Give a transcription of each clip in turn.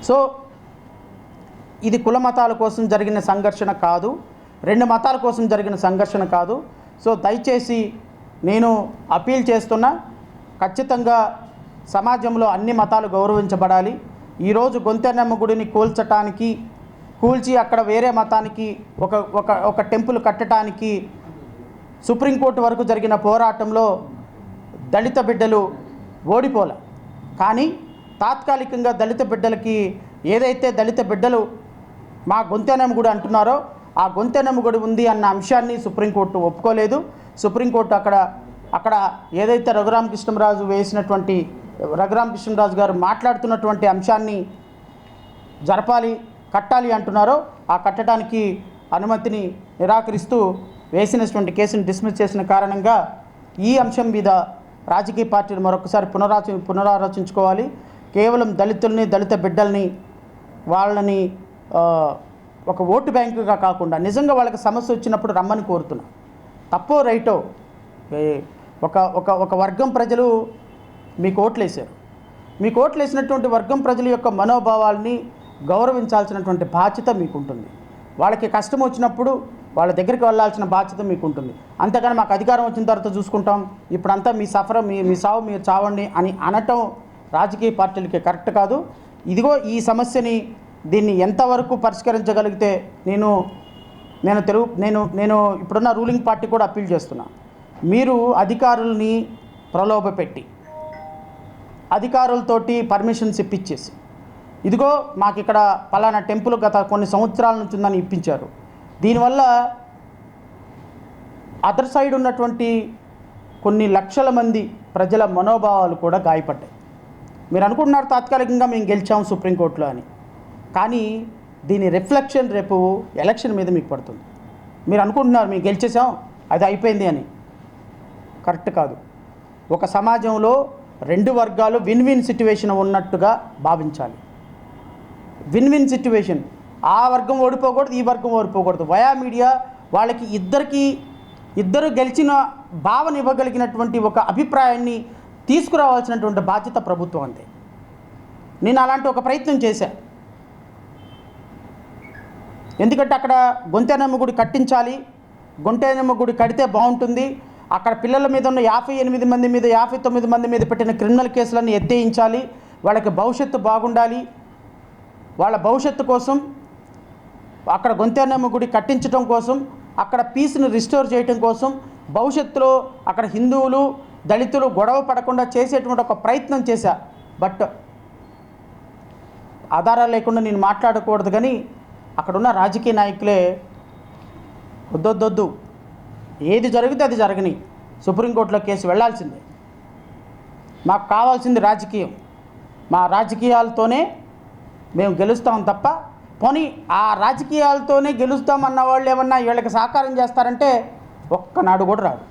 So ఇది కుల మతాల కోసం జరిగిన సంఘర్షణ కాదు, రెండు మతాల కోసం జరిగిన సంఘర్షణ కాదు. సో దయచేసి నేను అపీల్ చేస్తున్నా, ఖచ్చితంగా సమాజంలో అన్ని మతాలు గౌరవించబడాలి. ఈరోజు గొంతెనమ్మ గుడిని కూల్చి అక్కడ వేరే మతానికి ఒక టెంపుల్ కట్టడానికి సుప్రీంకోర్టు వరకు జరిగిన పోరాటంలో దళిత బిడ్డలు ఓడిపోలే. కానీ తాత్కాలికంగా దళిత బిడ్డలకి ఏదైతే దళిత బిడ్డలు మా గొంతెనమ్మ గుడి అంటున్నారో ఆ గొంతెనమ్మ గుడి ఉంది అన్న అంశాన్ని సుప్రీంకోర్టు ఒప్పుకోలేదు. సుప్రీంకోర్టు అక్కడ ఏదైతే రఘురామకృష్ణరాజు గారు మాట్లాడుతున్నటువంటి అంశాన్ని కట్టాలి అంటున్నారో ఆ కట్టడానికి అనుమతిని నిరాకరిస్తూ వేసినటువంటి కేసును డిస్మిస్ చేసిన కారణంగా ఈ అంశం మీద రాజకీయ పార్టీలు మరొకసారి పునరాలోచించుకోవాలి. కేవలం దళితుల్ని, దళిత బిడ్డల్ని, వాళ్ళని ఒక ఓటు బ్యాంకుగా కాకుండా నిజంగా వాళ్ళకి సమస్య వచ్చినప్పుడు రమ్మని కోరుతున్నా. తప్పో రైటో ఒక వర్గం ప్రజలు మీకు ఓట్లేశారు. మీకు ఓట్లేసినటువంటి వర్గం ప్రజల యొక్క మనోభావాల్ని గౌరవించాల్సినటువంటి బాధ్యత మీకుంటుంది. వాళ్ళకి కష్టం వచ్చినప్పుడు వాళ్ళ దగ్గరికి వెళ్ళాల్సిన బాధ్యత మీకుంటుంది. అంతేగాని మాకు అధికారం వచ్చిన తర్వాత చూసుకుంటాం, ఇప్పుడంతా మీ సఫరం మీ సావు మీరు చావండి అని అనటం రాజకీయ పార్టీలకి కరెక్ట్ కాదు. ఇదిగో ఈ సమస్యని దీన్ని ఎంతవరకు పరిష్కరించగలిగితే నేను ఇప్పుడున్న రూలింగ్ పార్టీ కూడా అప్పీల్ చేస్తున్నా. మీరు అధికారుల్ని ప్రలోభపెట్టి అధికారులతోటి పర్మిషన్స్ ఇప్పించేసి ఇదిగో మాకు ఇక్కడ పలానా టెంపుల్ గత కొన్ని సంవత్సరాల నుంచి ఉందని ఇప్పించారు. దీనివల్ల అదర్ సైడ్ ఉన్నటువంటి కొన్ని లక్షల మంది ప్రజల మనోభావాలు కూడా గాయపడ్డాయి. మీరు అనుకుంటున్నారు తాత్కాలికంగా మేము గెలిచాము సుప్రీంకోర్టులో అని, కానీ దీని రిఫ్లెక్షన్ రేపు ఎలక్షన్ మీద మీకు పడుతుంది. మీరు అనుకుంటున్నారు మేము గెలిచేసాం అది అయిపోయింది అని. కరెక్ట్ కాదు. ఒక సమాజంలో రెండు వర్గాలు విన్ విన్ సిట్యువేషన్ ఉన్నట్టుగా భావించాలి. విన్ విన్ సిట్యువేషన్, ఆ వర్గం ఓడిపోకూడదు, ఈ వర్గం ఓడిపోకూడదు. వయా మీడియా వాళ్ళకి ఇద్దరు గెలిచిన భావన ఇవ్వగలిగినటువంటి ఒక అభిప్రాయాన్ని తీసుకురావాల్సినటువంటి బాధ్యత ప్రభుత్వం అంతే. నేను అలాంటి ఒక ప్రయత్నం చేశాను. ఎందుకంటే అక్కడ గొంతెనమ్మ గుడి కట్టించాలి, గొంతెనమ్మ గుడి కడితే బాగుంటుంది, అక్కడ పిల్లల మీద ఉన్న 58 మంది మీద 59 మంది మీద పెట్టిన క్రిమినల్ కేసులన్నీ ఎత్తేయించాలి, వాళ్ళకి భవిష్యత్తు బాగుండాలి, వాళ్ళ భవిష్యత్తు కోసం అక్కడ గొంతెనమ్మ గుడి కట్టించడం కోసం, అక్కడ పీస్ని రిస్టోర్ చేయడం కోసం, భవిష్యత్తులో అక్కడ హిందువులు దళితులు గొడవ పడకుండా చేసేటువంటి ఒక ప్రయత్నం చేశా. బట్ ఆధారాలు లేకుండా నేను మాట్లాడకూడదు, కానీ అక్కడున్న రాజకీయ నాయకులే వద్దొద్దొద్దు, ఏది జరిగితే అది జరగని, సుప్రీంకోర్టులో కేసు వెళ్లాల్సిందే, మాకు కావాల్సింది రాజకీయం, మా రాజకీయాలతోనే మేము గెలుస్తాం తప్ప, పోనీ ఆ రాజకీయాలతోనే గెలుస్తామన్న వాళ్ళు ఏమన్నా వీళ్ళకి సహకారం చేస్తారంటే ఒక్కనాడు కూడా రారు,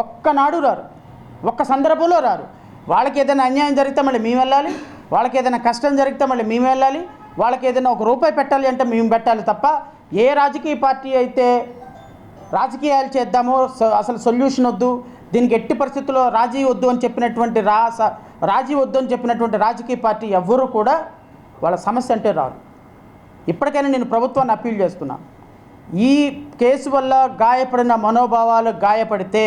ఒక్కనాడు రారు, ఒక్క సందర్భంలో రారు. వాళ్ళకి ఏదైనా అన్యాయం జరిగితే మళ్ళీ మేము వెళ్ళాలి, వాళ్ళకి ఏదైనా కష్టం జరిగితే మళ్ళీ మేము వెళ్ళాలి, వాళ్ళకి ఏదైనా ₹1 పెట్టాలి అంటే మేము పెట్టాలి తప్ప, ఏ రాజకీయ పార్టీ అయితే రాజకీయాలు చేద్దామో అసలు సొల్యూషన్ వద్దు, దీనికి ఎట్టి పరిస్థితుల్లో రాజీ వద్దు అని చెప్పినటువంటి రాజకీయ పార్టీ ఎవ్వరూ కూడా వాళ్ళ సమస్య అంటే రారు. ఇప్పటికైనా నేను ప్రభుత్వాన్ని అప్పీల్ చేస్తున్నా, ఈ కేసు వల్ల గాయపడిన మనోభావాలు గాయపడితే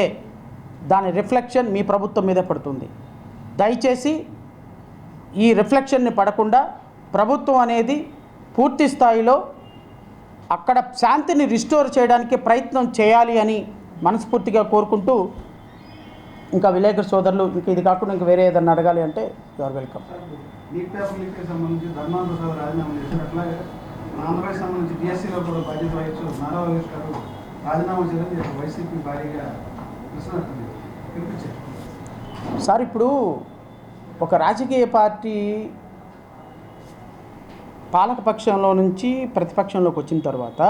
దాని రిఫ్లెక్షన్ మీ ప్రభుత్వం మీద పడుతుంది. దయచేసి ఈ రిఫ్లెక్షన్ని పడకుండా ప్రభుత్వం అనేది పూర్తి స్థాయిలో అక్కడ శాంతిని రిస్టోర్ చేయడానికి ప్రయత్నం చేయాలి అని మనస్ఫూర్తిగా కోరుకుంటూ, ఇంకా విలేకరు సోదరులు ఇంకా ఇది కాకుండా ఇంకా వేరే ఏదన్నా అడగాలి అంటే యువర్ వెల్కమ్. సార్, ఇప్పుడు ఒక రాజకీయ పార్టీ పాలకపక్షంలో నుంచి ప్రతిపక్షంలోకి వచ్చిన తర్వాత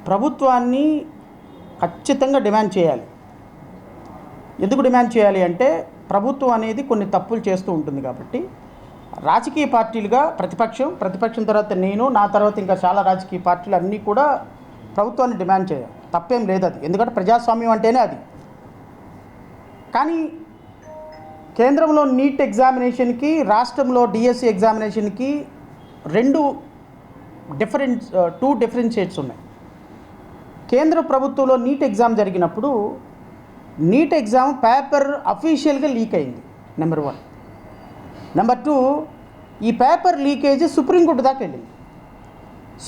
ప్రభుత్వాన్ని ఖచ్చితంగా డిమాండ్ చేయాలి. ఎందుకు డిమాండ్ చేయాలి అంటే ప్రభుత్వం అనేది కొన్ని తప్పులు చేస్తూ ఉంటుంది కాబట్టి, రాజకీయ పార్టీలుగా ప్రతిపక్షం తర్వాత నేను, నా తర్వాత ఇంకా చాలా రాజకీయ పార్టీలు అన్నీ కూడా ప్రభుత్వాన్ని డిమాండ్ చేయాలి. తప్పేం లేదు అది, ఎందుకంటే ప్రజాస్వామ్యం అంటేనే అది. కానీ కేంద్రంలో నీట్ ఎగ్జామినేషన్కి, రాష్ట్రంలో డిఎస్సి ఎగ్జామినేషన్కి టూ డిఫరెన్షియేట్స్ ఉన్నాయి. కేంద్ర ప్రభుత్వంలో నీట్ ఎగ్జామ్ జరిగినప్పుడు నీట్ ఎగ్జామ్ పేపర్ అఫీషియల్గా లీక్ అయింది, నెంబర్ 1. నెంబర్ 2, ఈ పేపర్ లీకేజ్ సుప్రీంకోర్టు దాకా వెళ్ళింది.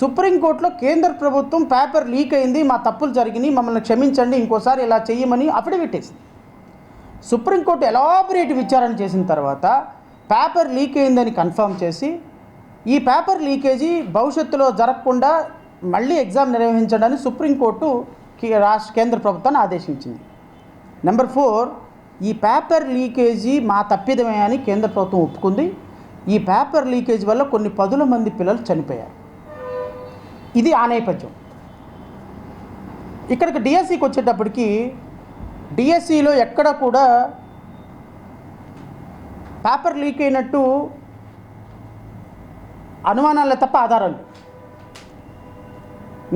సుప్రీంకోర్టులో కేంద్ర ప్రభుత్వం పేపర్ లీక్ అయింది, మా తప్పులు జరిగినాయి, మమ్మల్ని క్షమించండి, ఇంకోసారి ఇలా చేయమని అఫిడవిట్ వేసింది. సుప్రీంకోర్టు ఎలాబొరేట్ విచారణ చేసిన తర్వాత పేపర్ లీక్ అయిందని కన్ఫర్మ్ చేసి ఈ పేపర్ లీకేజీ భవిష్యత్తులో జరగకుండా మళ్ళీ ఎగ్జామ్ నిర్వహించడానికి సుప్రీంకోర్టు కేంద్ర ప్రభుత్వాన్ని ఆదేశించింది. నెంబర్ 4, ఈ పేపర్ లీకేజీ మా తప్పిదమే అని కేంద్ర ప్రభుత్వం ఒప్పుకుంది. ఈ పేపర్ లీకేజ్ వల్ల కొన్ని 10 మంది పిల్లలు చనిపోయారు. ఇది ఆ నేపథ్యం. ఇక్కడికి డిఎస్సికి వచ్చేటప్పటికి డిఎస్సిలో ఎక్కడ కూడా పేపర్ లీక్ అయినట్టు అనుమానాలే తప్ప ఆధారాలు.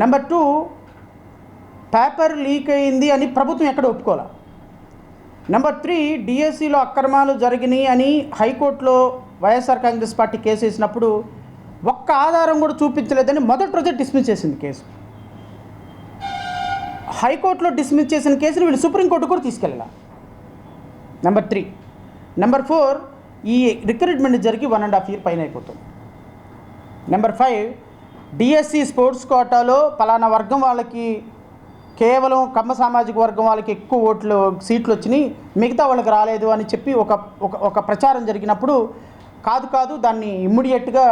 నెంబర్ 2, పేపర్ లీక్ అయింది అని ప్రభుత్వం ఎక్కడ ఒప్పుకోవాలి. నెంబర్ 3, డిఎస్సిలో అక్రమాలు జరిగినాయి అని హైకోర్టులో వైఎస్ఆర్ కాంగ్రెస్ పార్టీ కేసు వేసినప్పుడు ఒక్క ఆధారం కూడా చూపించలేదని మొదటి రోజే డిస్మిస్ చేసింది కేసు. హైకోర్టులో డిస్మిస్ చేసిన కేసుని వీళ్ళు సుప్రీంకోర్టు కూడా తీసుకెళ్ళాలి. నెంబర్ 3. నెంబర్ 4, ఈ రిక్రూట్మెంట్ జరిగి 1.5 year పైన అయిపోతుంది. నెంబర్ 5, డిఎస్సి స్పోర్ట్స్ కోటాలో పలానా వర్గం వాళ్ళకి కేవలం కమ్మ సామాజిక వర్గం వాళ్ళకి ఎక్కువ సీట్లు వచ్చినాయి, మిగతా వాళ్ళకి రాలేదు అని చెప్పి ఒక ప్రచారం జరిగినప్పుడు కాదు దాన్ని ఇమ్మీడియట్గా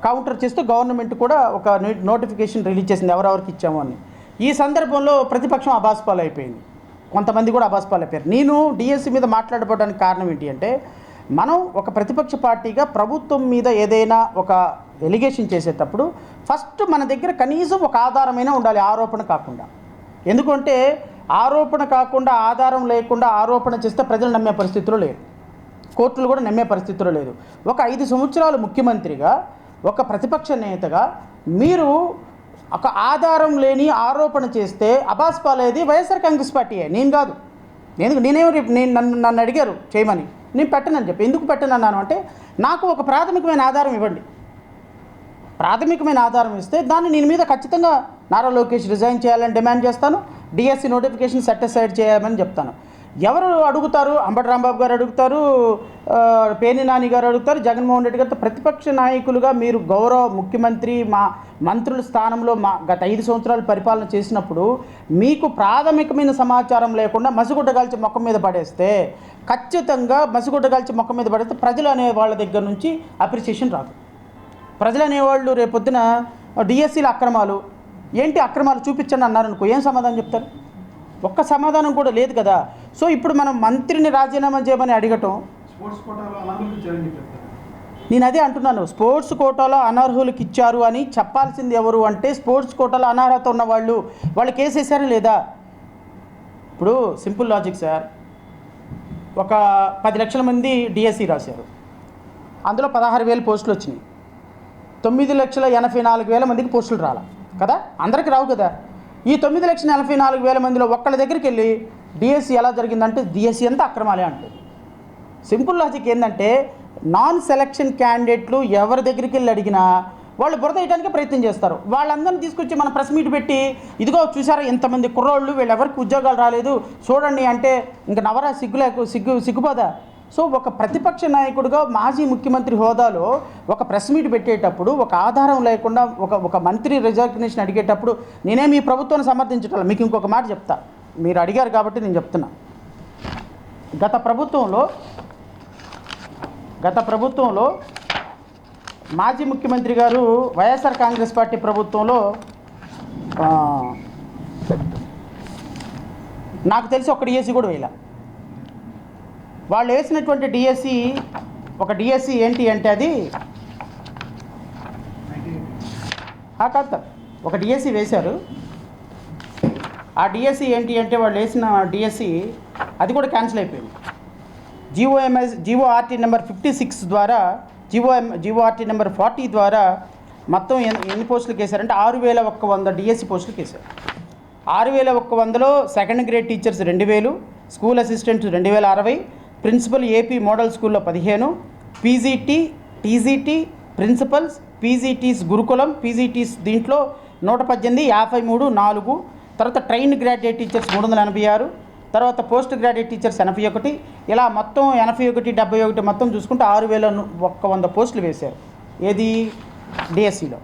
కౌంటర్ చేస్తూ గవర్నమెంట్ కూడా ఒక నోటిఫికేషన్ రిలీజ్ చేసింది ఎవరెవరికి ఇచ్చాము అని. ఈ సందర్భంలో ప్రతిపక్షం అబాస్పాలు అయిపోయింది, కొంతమంది కూడా అబాస్పాలు అయిపోయారు. నేను డిఎస్సి మీద మాట్లాడబోవడానికి కారణం ఏంటి అంటే, మనం ఒక ప్రతిపక్ష పార్టీగా ప్రభుత్వం మీద ఏదైనా ఒక ఎలిగేషన్ చేసేటప్పుడు ఫస్ట్ మన దగ్గర కనీసం ఒక ఆధారమైనా ఉండాలి, ఆరోపణ కాకుండా. ఎందుకంటే ఆరోపణ కాకుండా ఆధారం లేకుండా ఆరోపణ చేస్తే ప్రజలు నమ్మే పరిస్థితిలో లేరు, కోర్టులు కూడా నమ్మే పరిస్థితిలో లేదు. ఒక 5 సంవత్సరాలు ముఖ్యమంత్రిగా, ఒక ప్రతిపక్ష నేతగా మీరు ఒక ఆధారం లేని ఆరోపణ చేస్తే అబాస్పాలేది వైఎస్ఆర్ కాంగ్రెస్ పార్టీయే, నేను కాదు. నన్ను అడిగారు చేయమని, నేను పెట్టనని చెప్పి. ఎందుకు పెట్టనన్నాను అంటే, నాకు ఒక ప్రాథమికమైన ఆధారం ఇవ్వండి. ప్రాథమికమైన ఆధారం ఇస్తే దాన్ని నేను మీద ఖచ్చితంగా నారా లోకేష్ రిజైన్ చేయాలని డిమాండ్ చేస్తాను, డిఎస్సి నోటిఫికేషన్ సెట్ అసైడ్ చేయమని చెప్తాను. ఎవరు అడుగుతారు? అంబటి రాంబాబు గారు అడుగుతారు, పేర్ని నాని గారు అడుగుతారు, జగన్మోహన్ రెడ్డి గారితో. ప్రతిపక్ష నాయకులుగా మీరు గౌరవ ముఖ్యమంత్రి, మా మంత్రుల స్థానంలో గత 5 సంవత్సరాలు పరిపాలన చేసినప్పుడు మీకు ప్రాథమికమైన సమాచారం లేకుండా మసిగుడ్డ కాల్చి మొక్క మీద పడేస్తే, ఖచ్చితంగా మసిగుడ్డ కాల్చి మొక్క మీద పడేస్తే ప్రజలు అనే వాళ్ళ దగ్గర నుంచి అప్రిసియేషన్ రాదు. ప్రజలు అనేవాళ్ళు రేపొద్దున డిఎస్సీల అక్రమాలు ఏంటి, అక్రమాలు చూపించండి అన్నారనుకో, ఏం సమాధానం చెప్తారు? ఒక్క సమాధానం కూడా లేదు కదా. సో ఇప్పుడు మనం మంత్రిని రాజీనామా చేయమని అడగటం, నేను అదే అంటున్నాను, స్పోర్ట్స్ కోటాలో అనర్హులకు ఇచ్చారు అని చెప్పాల్సింది ఎవరు అంటే, స్పోర్ట్స్ కోటాలో అనర్హత ఉన్న వాళ్ళు కేసు వేశారా లేదా? ఇప్పుడు సింపుల్ లాజిక్ సార్, ఒక 10 లక్షల మంది డిఎస్సి రాశారు, అందులో 16,000 పోస్టులు వచ్చినాయి, 9,84,000 మందికి పోస్టులు రాలా కదా, అందరికీ రావు కదా. ఈ 9,84,000 మందిలో ఒక్కళ్ళ దగ్గరికి వెళ్ళి డిఎస్సి ఎలా జరిగిందంటే డిఎస్సి అంతా అక్రమాలే అంటే. సింపుల్ లాజిక్ ఏంటంటే, నాన్ సెలక్షన్ క్యాండిడేట్లు ఎవరి దగ్గరికి వెళ్ళి అడిగినా వాళ్ళు బురద వేయడానికి ప్రయత్నం చేస్తారు. వాళ్ళందరినీ తీసుకొచ్చి మన ప్రెస్ మీట్ పెట్టి, ఇదిగో చూసారా ఇంతమంది కుర్రోళ్ళు, వీళ్ళు ఎవరికి ఉద్యోగాలు రాలేదు చూడండి అంటే ఇంకా నవరా సిగ్గుపోదా? సో ఒక ప్రతిపక్ష నాయకుడిగా, మాజీ ముఖ్యమంత్రి హోదాలో ఒక ప్రెస్ మీట్ పెట్టేటప్పుడు ఒక ఆధారం లేకుండా ఒక మంత్రి రిజగ్నేషన్ అడిగేటప్పుడు నేనేమి ఈ ప్రభుత్వాన్ని సమర్థించటం. మీకు ఇంకొక మాట చెప్తా, మీరు అడిగారు కాబట్టి నేను చెప్తున్నా. గత ప్రభుత్వంలో మాజీ ముఖ్యమంత్రి గారు వైఎస్ఆర్ కాంగ్రెస్ పార్టీ ప్రభుత్వంలో నాకు తెలిసి ఒక డిఎస్సి కూడా వేయాల. వాళ్ళు వేసినటువంటి డిఎస్సి ఏంటి అంటే, అది కాదు, ఒక డిఎస్సి వేశారు. ఆ డిఎస్సి ఏంటి అంటే, వాళ్ళు వేసిన డిఎస్సి అది కూడా క్యాన్సిల్ అయిపోయింది. జీఓఆర్టీ నెంబర్ 56 ద్వారా, జీఓఆర్టీ నెంబర్ 40 ద్వారా మొత్తం ఎన్ని పోస్టులకు వేశారంటే 6,100 డిఎస్సి పోస్టులకు వేశారు. 6,100లో second grade teachers 2,000, school assistant 2060, principal AP model స్కూల్లో 15, PGT, TGT, principals, PGTs Gurukulam, PGTs దీంట్లో 118, 53, 4. తర్వాత ట్రైన్ గ్రాడ్యుయేట్ టీచర్స్ 386, తర్వాత పోస్ట్ గ్రాడ్యుయేట్ టీచర్స్ 81, ఇలా మొత్తం 81, 71 మొత్తం చూసుకుంటే 6100 పోస్టులు వేశారు. ఏది డిఎస్సిలో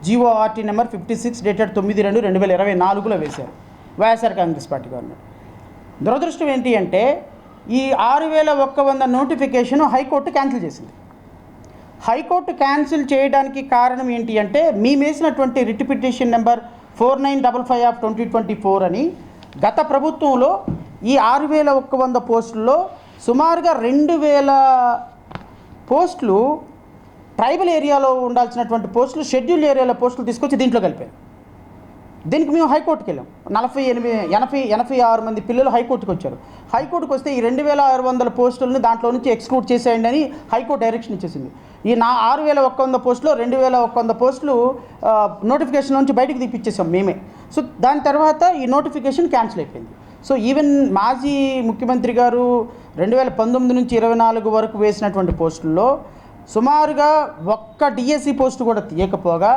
జీఓఆర్టీ నెంబర్ 56 డేటెడ్ 9/2/2024లో వేశారు వైఎస్ఆర్ కాంగ్రెస్ పార్టీ గవర్నమెంట్. దురదృష్టం ఏంటి అంటే ఈ 6100 నోటిఫికేషన్ హైకోర్టు క్యాన్సిల్ చేసింది. హైకోర్టు క్యాన్సిల్ చేయడానికి కారణం ఏంటి అంటే వేసినటువంటి రిట్ పిటిషన్ నెంబర్ 4955/2024 అని గత ప్రభుత్వంలో ఈ 6100 పోస్టుల్లో సుమారుగా 2000 పోస్టులు ట్రైబల్ ఏరియాలో ఉండాల్సినటువంటి పోస్టులు షెడ్యూల్ ఏరియాలో పోస్టులు తీసుకొచ్చి దీంట్లో కలిపారు. దీనికి మేము హైకోర్టుకి వెళ్ళాం. 86 మంది పిల్లలు హైకోర్టుకు వచ్చారు. హైకోర్టుకు వస్తే ఈ 2600 పోస్టులను దాంట్లో నుంచి ఎక్స్క్లూడ్ చేసేయండి అని హైకోర్టు డైరెక్షన్ ఇచ్చేసింది. ఈ 6100 పోస్టులో 2100 పోస్టులు నోటిఫికేషన్ నుంచి బయటకు తీపిచ్చేసాం మేమే. సో దాని తర్వాత ఈ నోటిఫికేషన్ క్యాన్సిల్ అయిపోయింది. సో ఈవెన్ మాజీ ముఖ్యమంత్రి గారు 2019 నుంచి 24 వరకు వేసినటువంటి పోస్టుల్లో సుమారుగా ఒక్క డిఎస్సి పోస్టు కూడా తీయకపోగా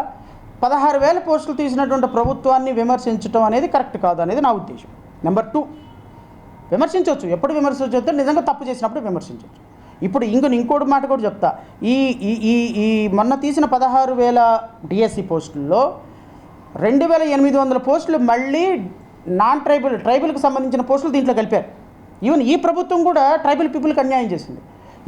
16,000 పోస్టులు తీసినటువంటి ప్రభుత్వాన్ని విమర్శించడం అనేది కరెక్ట్ కాదు అనేది నా ఉద్దేశం. నెంబర్ 2, విమర్శించవచ్చు, ఎప్పుడు విమర్శించవచ్చు, నిజంగా తప్పు చేసినప్పుడు విమర్శించవచ్చు. ఇప్పుడు ఇంకోటి మాట కూడా చెప్తా. ఈ మొన్న తీసిన 16,000 డిఎస్సి పోస్టుల్లో 2,800 పోస్టులు మళ్ళీ ట్రైబల్కి సంబంధించిన పోస్టులు దీంట్లో కలిపారు. ఈవెన్ ఈ ప్రభుత్వం కూడా ట్రైబల్ పీపుల్కి అన్యాయం చేసింది.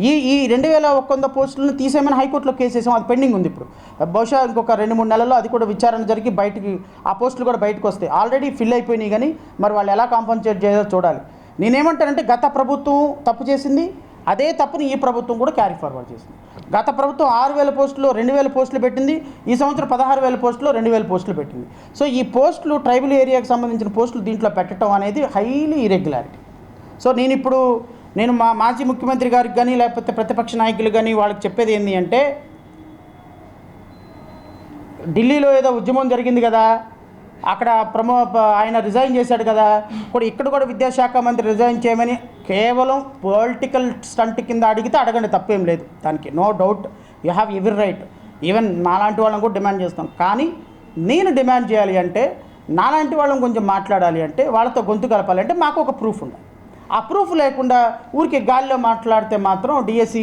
ఈ 2100 పోస్టులను తీసేయమని హైకోర్టులో కేసు వేసాం. అది పెండింగ్ ఉంది. ఇప్పుడు బహుశా ఇంకొక 2-3 నెలల్లో అది కూడా విచారణ జరిగి బయటికి ఆ పోస్టులు కూడా బయటకు వస్తాయి. ఆల్రెడీ ఫిల్ అయిపోయినాయి, కానీ మరి వాళ్ళు ఎలా కాంపన్సేట్ చేయాలో చూడాలి. నేనేమంటానంటే గత ప్రభుత్వం తప్పు చేసింది, అదే తప్పుని ఈ ప్రభుత్వం కూడా క్యారీ ఫార్వర్డ్ చేసింది. గత ప్రభుత్వం 6,000 పోస్టులు 2,000 పోస్టులు పెట్టింది. ఈ సంవత్సరం 16,000 పోస్టులు 2,000 పోస్టులు పెట్టింది. సో ఈ పోస్టులు ట్రైబల్ ఏరియాకి సంబంధించిన పోస్టులు దీంట్లో పెట్టడం అనేది హైలీ ఇర్రెగ్యులారిటీ. సో నేను మా మాజీ ముఖ్యమంత్రి గారికి కానీ లేకపోతే ప్రతిపక్ష నాయకులు కానీ వాళ్ళకి చెప్పేది ఏంటి అంటే, ఢిల్లీలో ఏదో ఉద్యమం జరిగింది కదా, అక్కడ ఆయన రిజైన్ చేశాడు కదా, ఇక్కడ కూడా విద్యాశాఖ మంత్రి రిజైన్ చేయమని కేవలం పొలిటికల్ స్టంట్ కింద అడిగితే అడగండి, తప్పేం లేదు, దానికి no doubt, you have every right. Even నాలాంటి వాళ్ళని కూడా డిమాండ్ చేస్తాం. కానీ నేను డిమాండ్ చేయాలి అంటే, నాలాంటి వాళ్ళని కొంచెం మాట్లాడాలి అంటే, వాళ్ళతో గొంతు కలపాలి అంటే మాకు ఒక ప్రూఫ్ ఉండాలి. ఆ ప్రూఫ్ లేకుండా ఊరికే గాలిలో మాట్లాడితే మాత్రం డిఎస్సి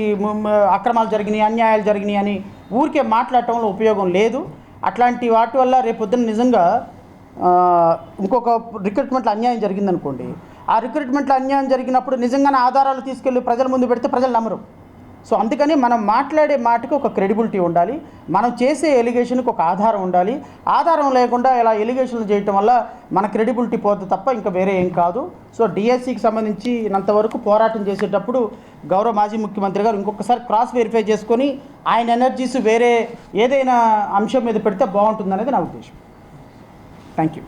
అక్రమాలు జరిగినాయి, అన్యాయాలు జరిగినాయి అని ఊరికే మాట్లాడటంలో ఉపయోగం లేదు. అట్లాంటి వాటి వల్ల రేపొద్దున నిజంగా ఇంకొక రిక్రూట్మెంట్లో అన్యాయం జరిగిందనుకోండి, ఆ రిక్రూట్మెంట్లో అన్యాయం జరిగినప్పుడు నిజంగానే ఆధారాలు తీసుకెళ్ళి ప్రజల ముందు పెడితే ప్రజలు నమ్మరు. సో అందుకని మనం మాట్లాడే మాటకి ఒక క్రెడిబిలిటీ ఉండాలి, మనం చేసే ఎలిగేషన్కి ఒక ఆధారం ఉండాలి. ఆధారం లేకుండా ఇలా ఎలిగేషన్లు చేయటం వల్ల మన క్రెడిబిలిటీ పోతుంది తప్ప ఇంకా వేరే ఏం కాదు. సో డిఎస్సికి సంబంధించినంతవరకు పోరాటం చేసేటప్పుడు గౌరవ మాజీ ముఖ్యమంత్రి గారు ఇంకొకసారి క్రాస్ వెరిఫై చేసుకొని ఆయన ఎనర్జీస్ వేరే ఏదైనా అంశం మీద పెడితే బాగుంటుందనేది నా ఉద్దేశం. Thank you.